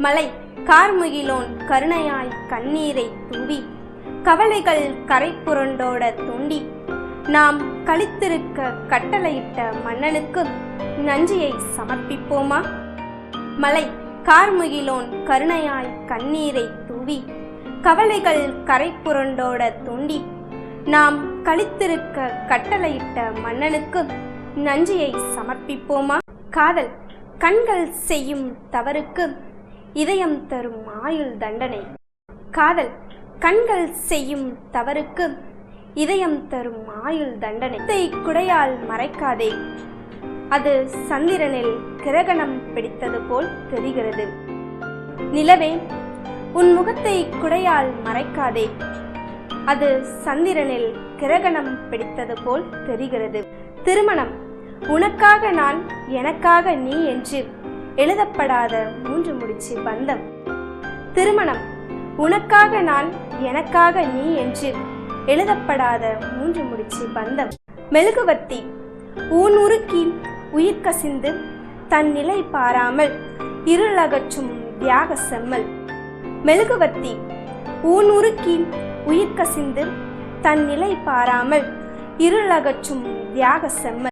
மலை கார்முகிலோன் கருணையாய் கண்ணீரை தூவி கவலைகள் கரை புரண்டோட தூண்டி நாம் கழித்திருக்க கட்டளையிட்ட மன்னனுக்கு நன்றியை சமர்ப்பிப்போமா? மலை கார்முகிலோன் கருணையாய் கண்ணீரை தூவி கவலைகள் கரை புரண்டோட தூண்டி நாம் கழித்திருக்க கட்டளையிட்ட மன்னனுக்கு நன்றியை சமர்ப்பிப்போமா? காதல் கண்கள் செய்யும் தவறுக்கு இதயம் தரும் ஆயுள் தண்டனை. காதல் கண்கள் செய்யும் தவறுக்கு இதயம் தரும் ஆயுள் தண்டனை. குடையால் மறைக்காதே, அது சந்திரனில் கிரகணம் பிடித்தது போல் தெரிகிறது. நிலவே, உன் முகத்தை குடையால் மறைக்காதே, அது சந்திரனில் கிரகணம் பிடித்தது போல் தெரிகிறது. திருமணம் உனக்காக நான் எனக்காக நீ என்று எழுதப்படாத 3 முடிச்சு பந்தம். திருமணம் உனக்காக நான் எனக்காக நீ என்று எழுதப்படாத 3 முடிச்சு பந்தம். மெழுகுவர்த்தி ஊன் உருக்கி உயிர் கசிந்து தன் நிலை பாராமல் இருளகற்றும் தியாக செம்மல். மெழுகுவர்த்தி ஊன் உருக்கி உயிர் கசிந்து தன் நிலை பாராமல் இருளகற்றும் தியாக செம்மல்.